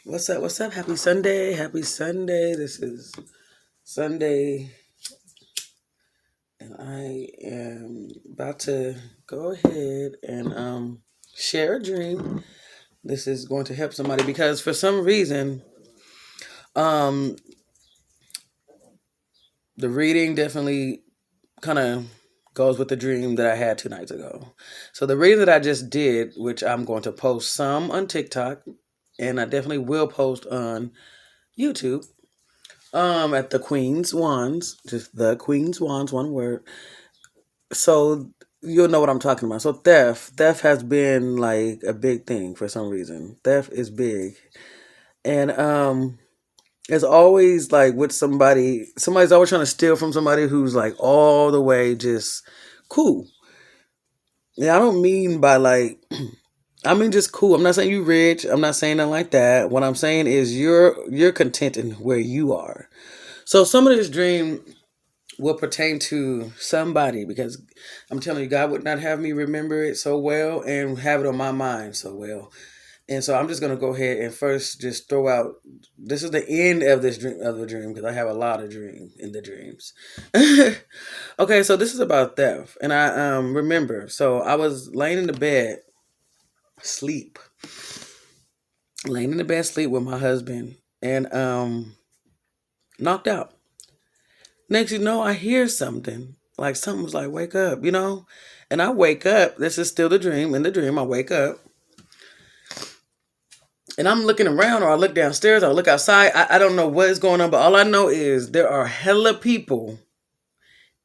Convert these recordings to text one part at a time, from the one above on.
What's up? What's up? Happy Sunday. Happy Sunday. This is Sunday, and I am about to go ahead and share a dream. This is going to help somebody because for some reason, um the reading definitely kind of goes with the dream that I had 2 nights ago. So the reading that I just did, which I'm going to post some on TikTok, and I definitely will post on YouTube. At the Queen's Wands, just the Queen's Wands, one word. So you'll know what I'm talking about. So theft has been like a big thing for some reason. Theft is big, and it's always like with somebody's always trying to steal from somebody who's like all the way just cool. Yeah, I don't mean by like. I mean just cool. I'm not saying you rich. I'm not saying nothing like that. What I'm saying is you're content in where you are. So some of this dream will pertain to somebody because I'm telling you, God would not have me remember it so well and have it on my mind so well. And so I'm just gonna go ahead and first just throw out. This is the end of this dream of the dream because I have a lot of dream in the dreams. Okay, so this is about theft, and I remember. So I was laying in the bed, sleep, laying in the bed, sleep with my husband, and knocked out. Next you know, I hear something. Like something was like, wake up. And I wake up. This is still the dream. In the dream, I wake up. And I'm looking around, or I look downstairs, or I look outside. I don't know what is going on, but all I know is there are hella people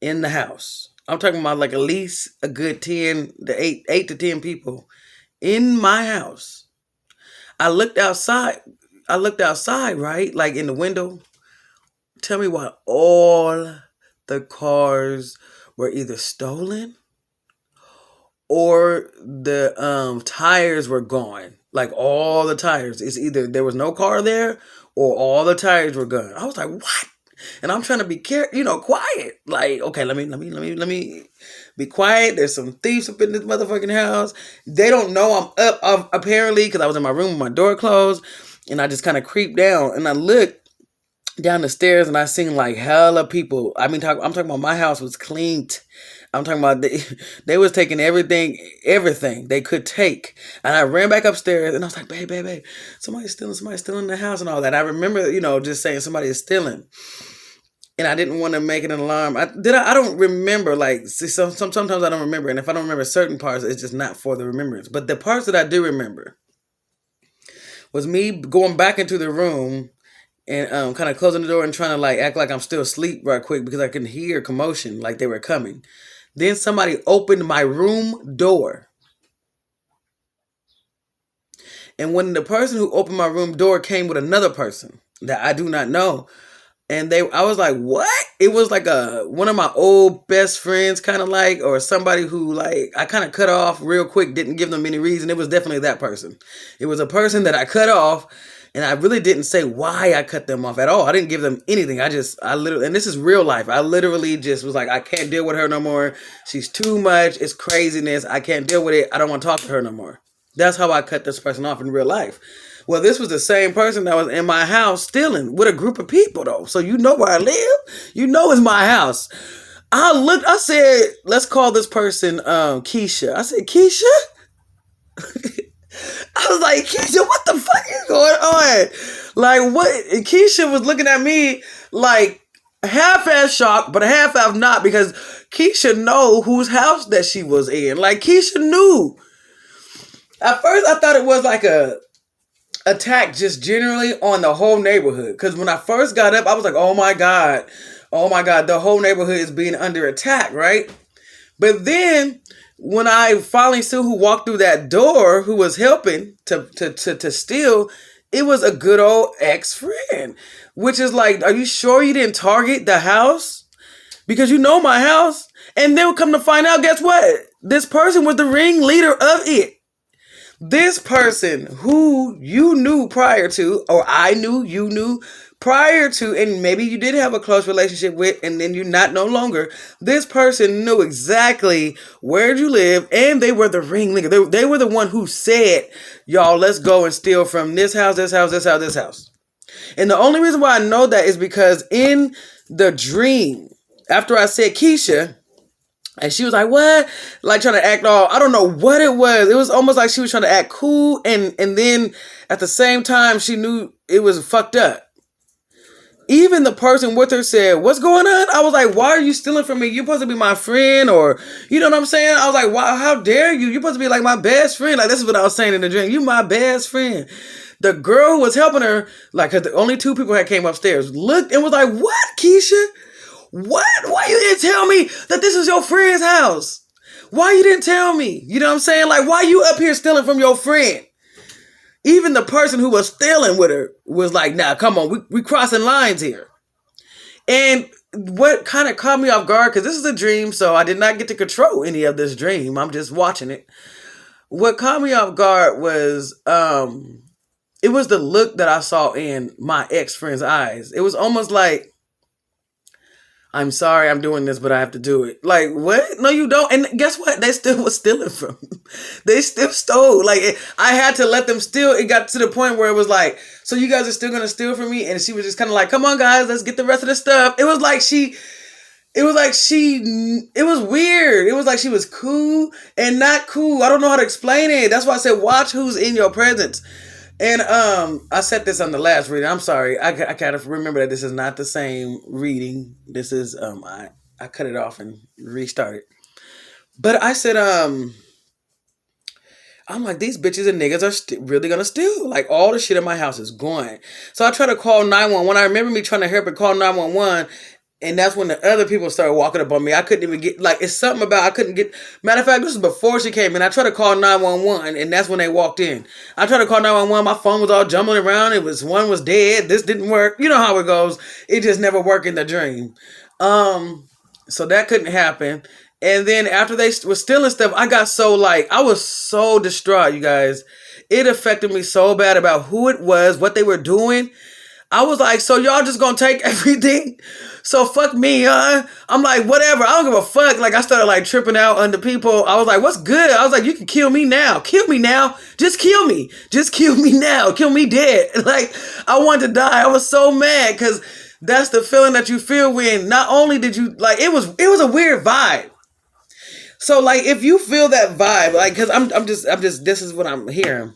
in the house. I'm talking about like at least a good 10, the 8 to 10 people in my house. I looked outside. I looked outside, right? Like in the window. Tell me why all the cars were either stolen or the tires were gone. Like all the tires. It's either there was no car there or all the tires were gone. I was like, what? And I'm trying to be quiet. Like, okay, let me be quiet. There's some thieves up in this motherfucking house. They don't know I'm up apparently because I was in my room with my door closed, and I just kind of creeped down and I looked down the stairs and I seen like hella people. I'm talking about my house was cleaned. I'm talking about they was taking everything they could take. And I ran back upstairs and I was like, babe, somebody's stealing the house and all that. I remember, just saying somebody is stealing. And I didn't want to make it an alarm. I don't remember. Like, see, sometimes I don't remember. And if I don't remember certain parts, it's just not for the remembrance. But the parts that I do remember was me going back into the room and kind of closing the door and trying to like act like I'm still asleep right quick because I could hear commotion like they were coming. Then somebody opened my room door. And when the person who opened my room door came with another person that I do not know, and I was like, what? It was like one of my old best friends, kind of like, or somebody who like I kind of cut off real quick, didn't give them any reason. It was definitely that person. It was a person that I cut off, and I really didn't say why I cut them off at all. I didn't give them anything. I literally, and this is real life. I literally just was like, I can't deal with her no more. She's too much. It's craziness. I can't deal with it. I don't want to talk to her no more. That's how I cut this person off in real life. Well, this was the same person that was in my house stealing with a group of people, though. So you know where I live. You know it's my house. I said, let's call this person Keisha. I said, Keisha? I was like, Keisha, what the fuck is going on? Like, what? And Keisha was looking at me like half-ass shocked, but half-ass not, because Keisha know whose house that she was in. Like, Keisha knew. At first, I thought it was like a attack just generally on the whole neighborhood. Because when I first got up, I was like, oh my God, the whole neighborhood is being under attack, right? But then when I finally saw who walked through that door, who was helping to steal, it was a good old ex-friend. Which is like, are you sure you didn't target the house? Because you know my house. And then come to find out, guess what? This person was the ringleader of it. This person who you knew prior to, or I knew, you knew prior to, and maybe you did have a close relationship with, and then you're not no longer, this person knew exactly where you live, and they were the ringleader. They were the one who said, y'all, let's go and steal from this house, this house, this house, this house. And the only reason why I know that is because in the dream, after I said Keisha, and she was like, what? Like trying to act all, I don't know what it was. It was almost like she was trying to act cool. And then at the same time, she knew it was fucked up. Even the person with her said, what's going on? I was like, why are you stealing from me? You're supposed to be my friend, or, you know what I'm saying? I was like, wow, how dare you? You're supposed to be like my best friend. Like, this is what I was saying in the dream. You my best friend. The girl who was helping her, like, cause the only two people that came upstairs, looked and was like, what, Keisha? What? Why you didn't tell me that this is your friend's house? Why you didn't tell me? You know what I'm saying? Like, why you up here stealing from your friend? Even the person who was stealing with her was like, nah, come on, we crossing lines here. And what kind of caught me off guard, because this is a dream, so I did not get to control any of this dream. I'm just watching it. What caught me off guard was, it was the look that I saw in my ex-friend's eyes. It was almost like, I'm sorry I'm doing this, but I have to do it. Like, what? No, you don't. And guess what? They still was stealing from me. They still stole. Like, I had to let them steal. It got to the point where it was like, so you guys are still going to steal from me? And she was just kind of like, come on, guys, let's get the rest of the stuff. It was weird. It was like she was cool and not cool. I don't know how to explain it. That's why I said, watch who's in your presence. And I said this on the last reading. I'm sorry. I kind of remember that this is not the same reading. This is I cut it off and restarted. But I said I'm like, these bitches and niggas are really gonna steal. Like, all the shit in my house is going. So I try to call 911. I remember me trying to help and call 911. And that's when the other people started walking up on me. I couldn't even get, like, it's something about, I couldn't get, matter of fact, this was before she came in. I tried to call 911, and that's when they walked in. I tried to call 911, my phone was all jumbling around. One was dead, this didn't work. You know how it goes. It just never worked in the dream. So that couldn't happen. And then after they were stealing stuff, I was so distraught, you guys. It affected me so bad about who it was, what they were doing. I was like, so y'all just gonna take everything? So fuck me, huh? I'm like, whatever. I don't give a fuck. Like, I started like tripping out under people. I was like, what's good? I was like, you can kill me now. Kill me now. Just kill me. Just kill me now. Kill me dead. Like, I wanted to die. I was so mad because that's the feeling that you feel when not only did you, like, it was a weird vibe. So like, if you feel that vibe, like, cause I'm just, this is what I'm hearing.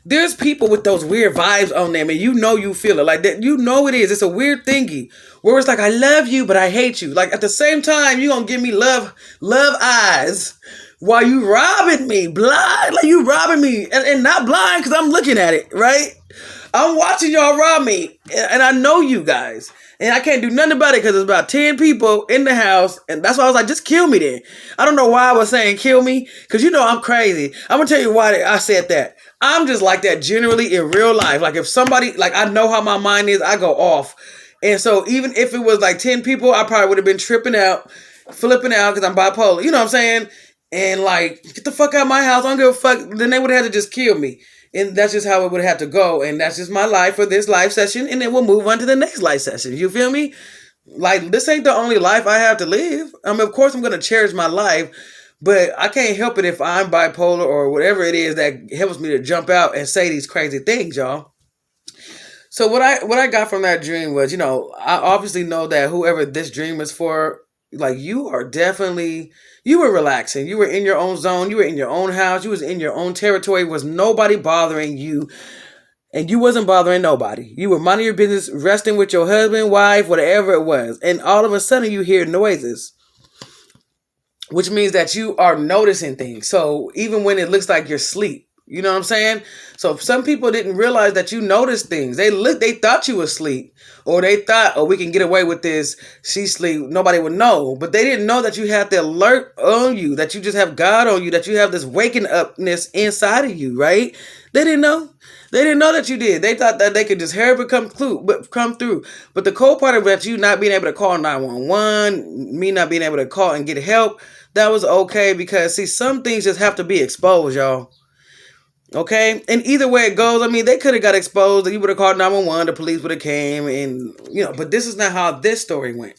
There's people with those weird vibes on them, and you know you feel it. Like that, you know it is. It's a weird thingy where it's like, I love you, but I hate you. Like, at the same time, you gonna give me love eyes while you robbing me blind. Like, you robbing me and not blind because I'm looking at it, right? I'm watching y'all rob me, and I know you guys. And I can't do nothing about it because there's about 10 people in the house. And that's why I was like, just kill me then. I don't know why I was saying kill me. Because you know I'm crazy. I'm going to tell you why I said that. I'm just like that generally in real life. Like, if somebody, like, I know how my mind is, I go off. And so even if it was like 10 people, I probably would have been tripping out, flipping out because I'm bipolar. You know what I'm saying? And like, get the fuck out of my house. I don't give a fuck. Then they would have had to just kill me. And that's just how it would have to go. And that's just my life for this live session. And then we'll move on to the next live session. You feel me? Like, this ain't the only life I have to live. I mean, of course, I'm going to cherish my life. But I can't help it if I'm bipolar or whatever it is that helps me to jump out and say these crazy things, y'all. So what I got from that dream was, you know, I obviously know that whoever this dream is for, like, you were relaxing. You were in your own zone. You were in your own house. You was in your own territory. Was nobody bothering you. And you wasn't bothering nobody. You were minding your business, resting with your husband, wife, whatever it was. And all of a sudden you hear noises, which means that you are noticing things. So even when it looks like you're asleep, you know what I'm saying? So some people didn't realize that you noticed things. They thought you were asleep, or they thought, oh, we can get away with this. She's asleep. Nobody would know. But they didn't know that you had the alert on you, that you just have God on you, that you have this waking upness inside of you, right? They didn't know. They didn't know that you did. They thought that they could just hurry up and come through. But the cold part of that, you not being able to call 911, me not being able to call and get help, that was okay because, see, some things just have to be exposed, y'all. Okay, and either way it goes, I mean, they could have got exposed. You would have called 911. The police would have came, and But this is not how this story went.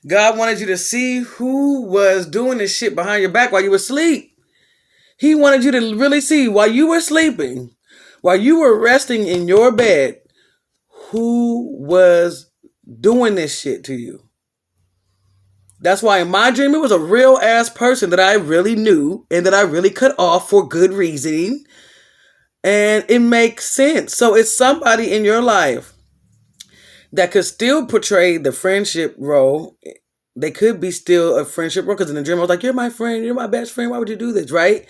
God wanted you to see who was doing this shit behind your back while you were asleep. He wanted you to really see while you were sleeping, while you were resting in your bed, who was doing this shit to you. That's why in my dream it was a real ass person that I really knew and that I really cut off for good reasoning. And it makes sense. So it's somebody in your life that could still portray the friendship role. They could be still a friendship role because in the dream I was like, "You're my friend. You're my best friend. Why would you do this?" Right?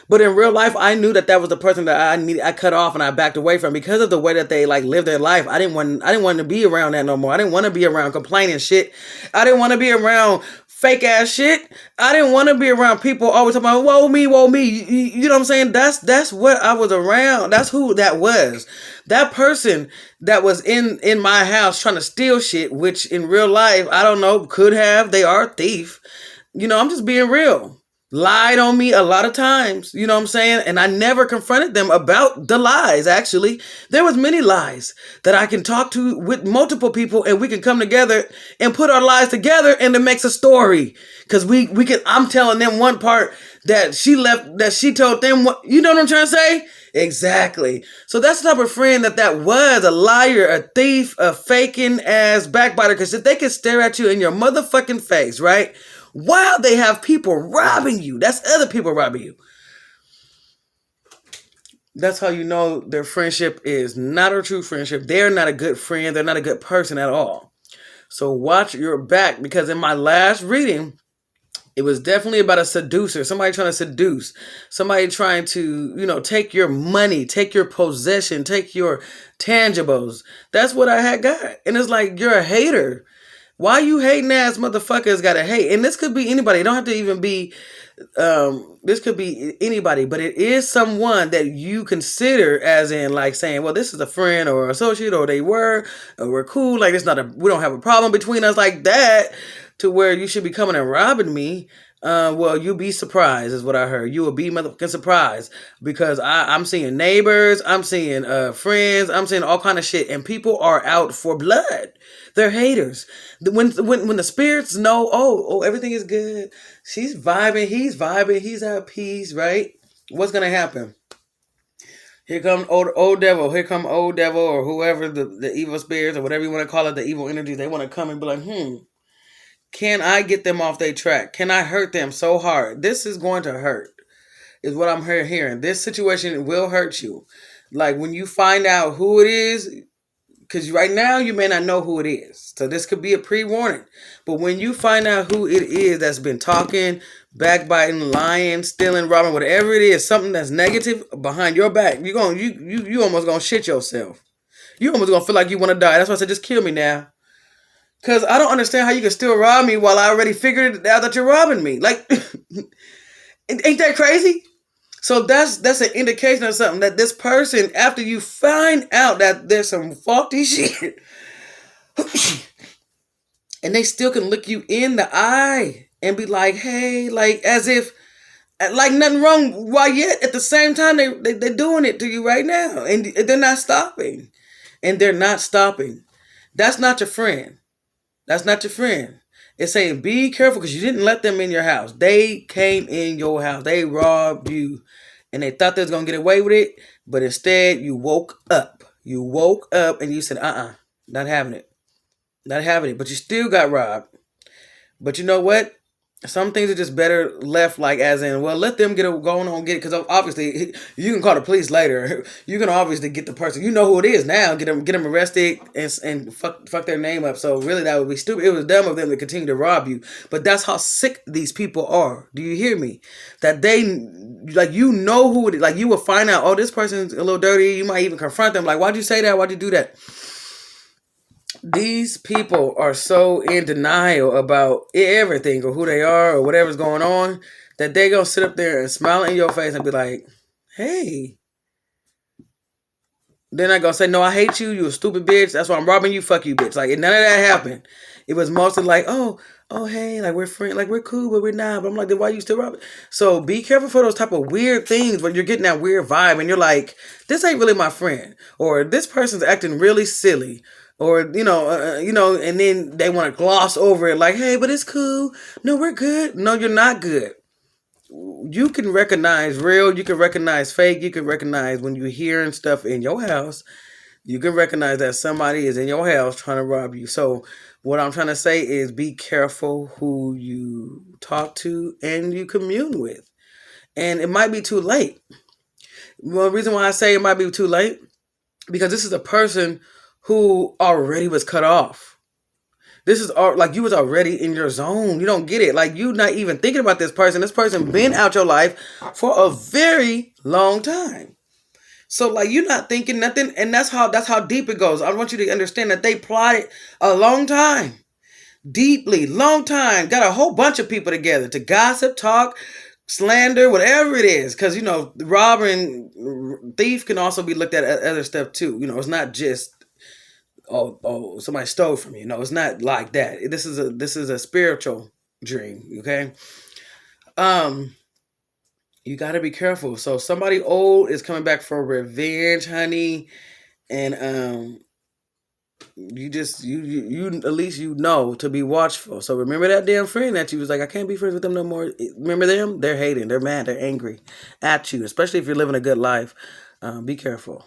But in real life, I knew that that was the person that I cut off and I backed away from because of the way that they like live their life. I didn't want to be around that no more. I didn't want to be around complaining shit. I didn't want to be around fake ass shit. I didn't want to be around people always talking about woe me, woe me. You know what I'm saying? That's what I was around. That's who that was. That person that was in my house trying to steal shit, which in real life, I don't know, could have. They are a thief. I'm just being real. Lied on me a lot of times, you know what I'm saying? And I never confronted them about the lies, actually. There was many lies that I can talk to with multiple people and we can come together and put our lies together and it makes a story. Cause I'm telling them one part that she told them what, you know what I'm trying to say? Exactly. So that's the type of friend that was, a liar, a thief, a faking ass backbiter. Cause if they can stare at you in your motherfucking face, right? While they have people robbing you. That's other people robbing you. That's how you know their friendship is not a true friendship. They're not a good friend. They're not a good person at all. So watch your back, because in my last reading, it was definitely about a seducer, somebody trying to seduce, somebody trying to, take your money, take your possession, take your tangibles. That's what I had got. And it's like, you're a hater. Why you hating ass motherfuckers gotta hate? And this could be anybody. It don't have to even be, this could be anybody, but it is someone that you consider as in like saying, well, this is a friend or associate, or they were, or we're cool. Like we don't have a problem between us like that to where you should be coming and robbing me. Well, you'll be surprised is what I heard. You will be motherfucking surprised because I'm seeing neighbors, I'm seeing friends, I'm seeing all kind of shit, and people are out for blood. They're haters. When the spirits know, oh, everything is good. She's vibing, he's at peace, right? What's gonna happen? Here come old devil. Here come old devil, or whoever the evil spirits or whatever you want to call it, the evil energies. They want to come and be like, can I get them off their track? Can I hurt them so hard? This is going to hurt, is what I'm hearing. This situation will hurt you. Like when you find out who it is, because right now you may not know who it is. So this could be a pre-warning. But when you find out who it is that's been talking, backbiting, lying, stealing, robbing, whatever it is, something that's negative behind your back, you almost gonna shit yourself. You almost gonna feel like you want to die. That's why I said, just kill me now. Because I don't understand how you can still rob me while I already figured it out that you're robbing me. Like, ain't that crazy? So that's an indication of something, that this person, after you find out that there's some faulty shit, and they still can look you in the eye and be like, hey, like as if, like nothing wrong, why yet at the same time they're doing it to you right now. And they're not stopping. And they're not stopping. That's not your friend. That's not your friend. It's saying be careful because you didn't let them in your house. They came in your house. They robbed you. And they thought they was going to get away with it. But instead, you woke up. You woke up and you said, not having it. Not having it. But you still got robbed. But you know what? Some things are just better left like as in, well, let them going on get it. Because obviously, you can call the police later. You can obviously get the person. You know who it is now. Get them arrested and fuck their name up. So really, that would be stupid. It was dumb of them to continue to rob you. But that's how sick these people are. Do you hear me? That they, like, you know who it is. Like, you will find out, oh, this person's a little dirty. You might even confront them. Like, why'd you say that? Why'd you do that? These people are so in denial about everything or who they are or whatever's going on that they gonna sit up there and smile in your face and be like, hey. They're not gonna say, no, I hate you. You a stupid bitch. That's why I'm robbing you. Fuck you, bitch. Like, none of that happened. It was mostly like, oh, oh hey, like we're friends, like we're cool, but we're not. But I'm like, then why you still robbing? So be careful for those type of weird things where you're getting that weird vibe and you're like, this ain't really my friend, or this person's acting really silly, or and then they want to gloss over it like, hey, but it's cool. No, we're good. No, you're not good. You can recognize real, you can recognize fake, you can recognize when you're hearing stuff in your house, you can recognize that somebody is in your house trying to rob you. So what I'm trying to say is be careful who you talk to and you commune with. And it might be too late. Well, the reason why I say it might be too late, because this is a person who already was cut off. This is all like you was already in your zone. You don't get it. Like you not even thinking about this person. This person been out your life for a very long time. So like you're not thinking nothing, and that's how deep it goes. I want you to understand that they plotted a long time, deeply, long time. Got a whole bunch of people together to gossip, talk, slander, whatever it is. Because robber and thief can also be looked at as other stuff too. It's not just somebody stole from you. No, it's not like that. This is a spiritual dream. Okay. Um. You got to be careful. So somebody old is coming back for revenge, honey, and you at least to be watchful. So remember that damn friend that you was like, I can't be friends with them no more. Remember them? They're hating. They're mad. They're angry at you, especially if you're living a good life. Be careful.